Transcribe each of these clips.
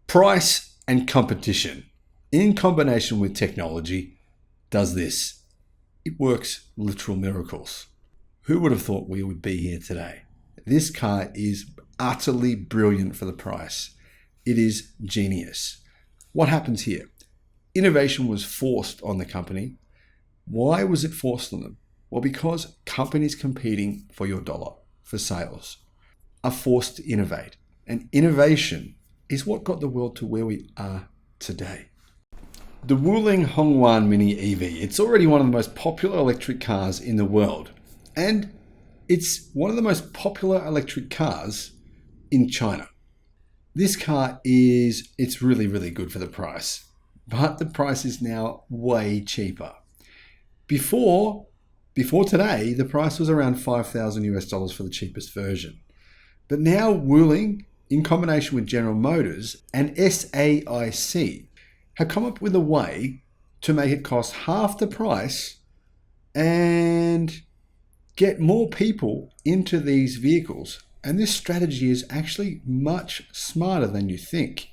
Price and competition, in combination with technology, does this. It works literal miracles. Who would have thought we would be here today? This car is utterly brilliant for the price. It is genius. What happens here? Innovation was forced on the company. Why was it forced on them? Well, because companies competing for your dollar, for sales, are forced to innovate. And innovation is what got the world to where we are today. The Wuling Hongwan Mini EV, it's already one of the most popular electric cars in the world. And it's one of the most popular electric cars in China. This car it's really, really good for the price. But the price is now way cheaper. Before today, the price was around $5,000 for the cheapest version. But now Wuling, in combination with General Motors and SAIC, have come up with a way to make it cost half the price and get more people into these vehicles. And this strategy is actually much smarter than you think.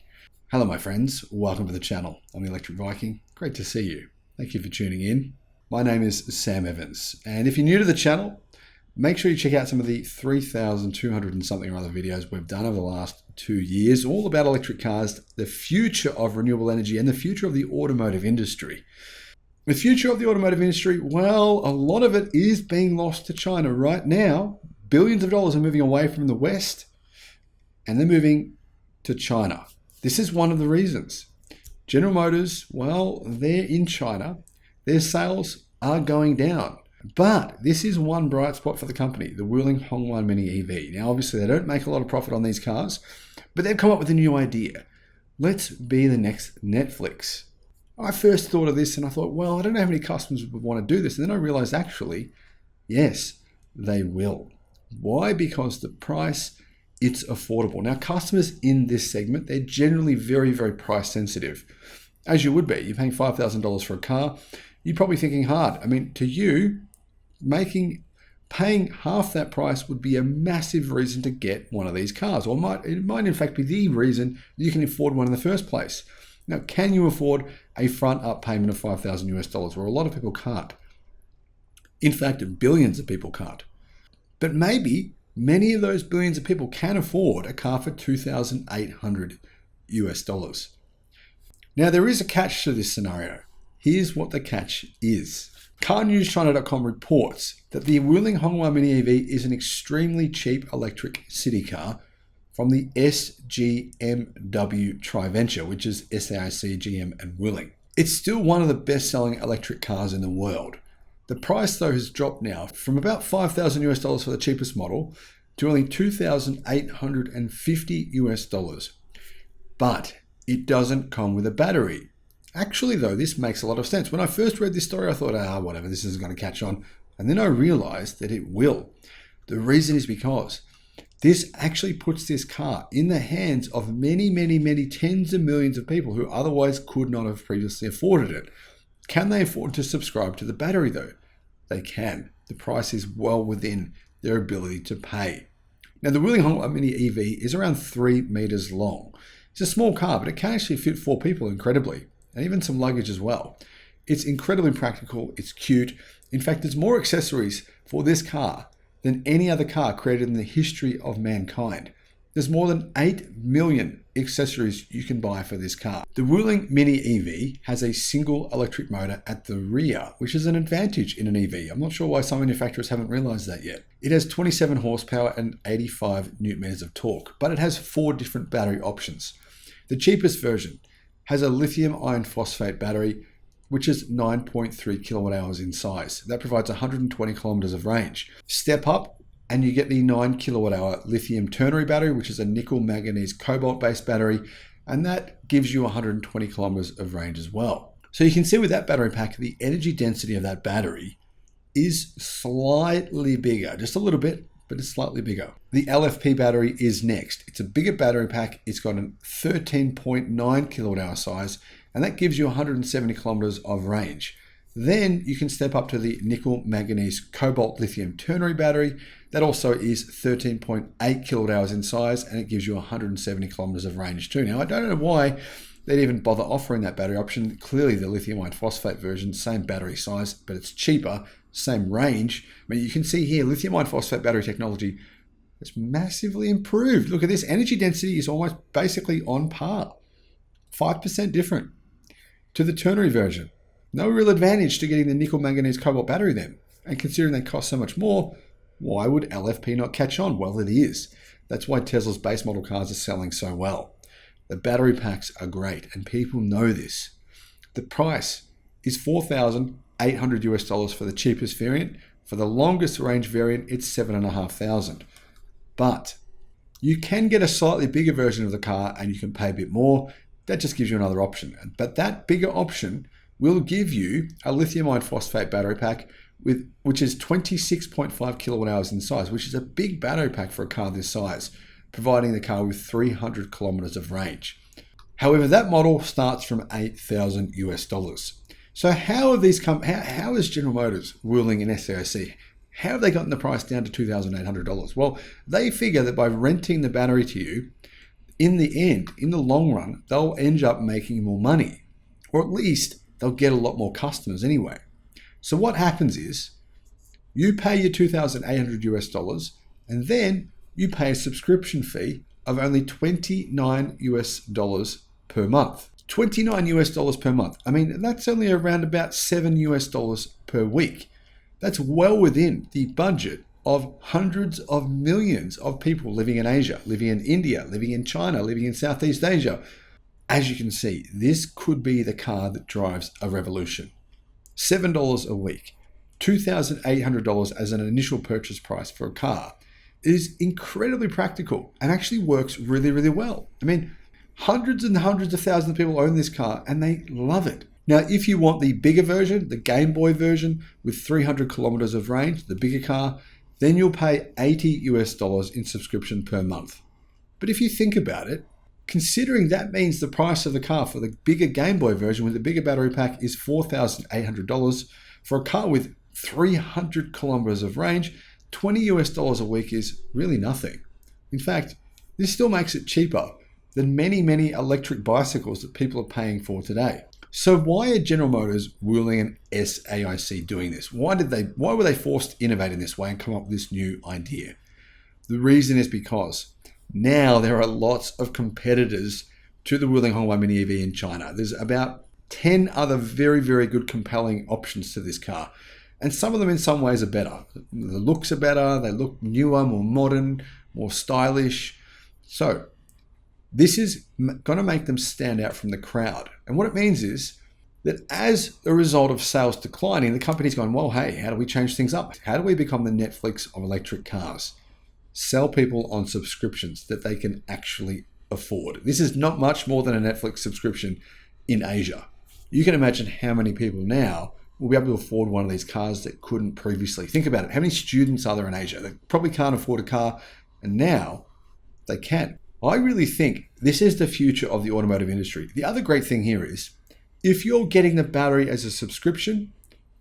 Hello, my friends. Welcome to the channel. I'm the Electric Viking. Great to see you. Thank you for tuning in. My name is Sam Evans. And if you're new to the channel, make sure you check out some of the 3,200 and something or other videos we've done over the last 2 years, all about electric cars, the future of renewable energy, and the future of the automotive industry. The future of the automotive industry, well, a lot of it is being lost to China right now. Billions of dollars are moving away from the West, and they're moving to China. This is one of the reasons. General Motors, well, they're in China. Their sales are going down. But this is one bright spot for the company, the Wuling Hongwan Mini EV. Now, obviously, they don't make a lot of profit on these cars, but they've come up with a new idea. Let's be the next Netflix. I first thought of this and I thought, well, I don't know how many customers would want to do this. And then I realized, actually, yes, they will. Why? Because the price, it's affordable. Now, customers in this segment, they're generally very, very price sensitive. As you would be. You're paying $5,000 for a car. You're probably thinking hard. I mean, to you, paying half that price would be a massive reason to get one of these cars, or it might in fact be the reason you can afford one in the first place. Now, can you afford a front up payment of $5,000? Well, a lot of people can't. In fact, billions of people can't. But maybe many of those billions of people can afford a car for $2,800. Now, there is a catch to this scenario. Here's what the catch is. CarNewsChina.com reports that the Wuling Hongwan Mini EV is an extremely cheap electric city car from the SGMW Tri-Venture, which is SAIC, GM, and Wuling. It's still one of the best-selling electric cars in the world. The price, though, has dropped now from about $5,000 for the cheapest model to only $2,850. But it doesn't come with a battery. Actually, though, this makes a lot of sense. When I first read this story, I thought, whatever, this isn't going to catch on. And then I realized that it will. The reason is because this actually puts this car in the hands of many, many, many tens of millions of people who otherwise could not have previously afforded it. Can they afford to subscribe to the battery, though? They can. The price is well within their ability to pay. Now, the Wuling Hongwan Mini EV is around 3 meters long. It's a small car, but it can actually fit 4 people incredibly, and even some luggage as well. It's incredibly practical, it's cute. In fact, there's more accessories for this car than any other car created in the history of mankind. There's more than 8 million accessories you can buy for this car. The Wuling Mini EV has a single electric motor at the rear, which is an advantage in an EV. I'm not sure why some manufacturers haven't realized that yet. It has 27 horsepower and 85 newton meters of torque, but it has 4 different battery options. The cheapest version has a lithium iron phosphate battery, which is 9.3 kilowatt hours in size. That provides 120 kilometers of range. Step up and you get the 9 kilowatt hour lithium ternary battery, which is a nickel manganese cobalt based battery. And that gives you 120 kilometers of range as well. So you can see with that battery pack, the energy density of that battery is slightly bigger, just a little bit, but it's slightly bigger. The LFP battery is next. It's a bigger battery pack. It's got a 13.9 kilowatt hour size, and that gives you 170 kilometers of range. Then you can step up to the nickel, manganese, cobalt, lithium ternary battery. That also is 13.8 kilowatt hours in size, and it gives you 170 kilometers of range too. Now, I don't know why they'd even bother offering that battery option. Clearly, the lithium iron phosphate version, same battery size, but it's cheaper, same range. I mean, you can see here, lithium iron phosphate battery technology has massively improved. Look at this, energy density is almost basically on par, 5% different to the ternary version. No real advantage to getting the nickel, manganese, cobalt battery then. And considering they cost so much more, why would LFP not catch on? Well, it is. That's why Tesla's base model cars are selling so well. The battery packs are great, and people know this. The price is $4,800 US for the cheapest variant. For the longest range variant, it's $7,500. But you can get a slightly bigger version of the car and you can pay a bit more. That just gives you another option. But that bigger option will give you a lithium iron phosphate battery pack which is 26.5 kilowatt hours in size, which is a big battery pack for a car this size, providing the car with 300 kilometers of range. However, that model starts from $8,000 US. So how have these how is General Motors ruling in SAIC? How have they gotten the price down to $2,800? Well, they figure that by renting the battery to you, in the end, in the long run, they'll end up making more money, or at least they'll get a lot more customers anyway. So what happens is you pay your $2,800 US, and then you pay a subscription fee of only $29 US per month. $29 US per month. I mean, that's only around about $7 US per week. That's well within the budget of hundreds of millions of people living in Asia, living in India, living in China, living in Southeast Asia. As you can see, this could be the car that drives a revolution. $7 a week, $2,800 as an initial purchase price for a car is incredibly practical and actually works really, really well. I mean, hundreds and hundreds of thousands of people own this car and they love it. Now, if you want the bigger version, the Game Boy version with 300 kilometers of range, the bigger car, then you'll pay $80 US in subscription per month. But if you think about it, considering that means the price of the car for the bigger Game Boy version with the bigger battery pack is $4,800 for a car with 300 kilometers of range, $20 US a week is really nothing. In fact, this still makes it cheaper than many, many electric bicycles that people are paying for today. So why are General Motors, Wuling and SAIC doing this? Why were they forced to innovate in this way and come up with this new idea? The reason is because now there are lots of competitors to the Wuling Hongwei Mini EV in China. There's about 10 other very, very good compelling options to this car. And some of them in some ways are better. The looks are better, they look newer, more modern, more stylish. So this is going to make them stand out from the crowd. And what it means is that as a result of sales declining, the company's going, well, hey, how do we change things up? How do we become the Netflix of electric cars? Sell people on subscriptions that they can actually afford. This is not much more than a Netflix subscription in Asia. You can imagine how many people now will be able to afford one of these cars that couldn't previously. Think about it. How many students are there in Asia that probably can't afford a car, and now they can? I really think this is the future of the automotive industry. The other great thing here is if you're getting the battery as a subscription,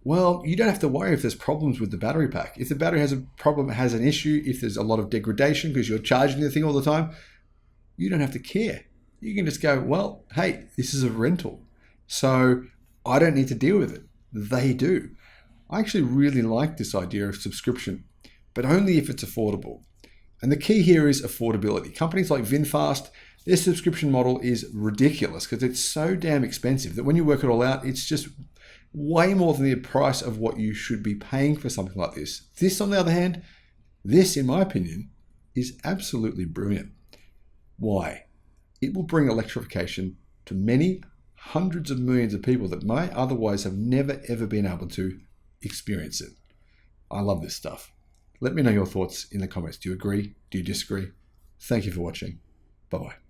well, you don't have to worry if there's problems with the battery pack. If the battery has a problem, has an issue, if there's a lot of degradation because you're charging the thing all the time, you don't have to care. You can just go, well, hey, this is a rental, so I don't need to deal with it. They do. I actually really like this idea of subscription, but only if it's affordable. And the key here is affordability. Companies like VinFast, their subscription model is ridiculous because it's so damn expensive that when you work it all out, it's just way more than the price of what you should be paying for something like this. This, on the other hand, this, in my opinion, is absolutely brilliant. Why? It will bring electrification to many hundreds of millions of people that might otherwise have never, ever been able to experience it. I love this stuff. Let me know your thoughts in the comments. Do you agree? Do you disagree? Thank you for watching. Bye-bye.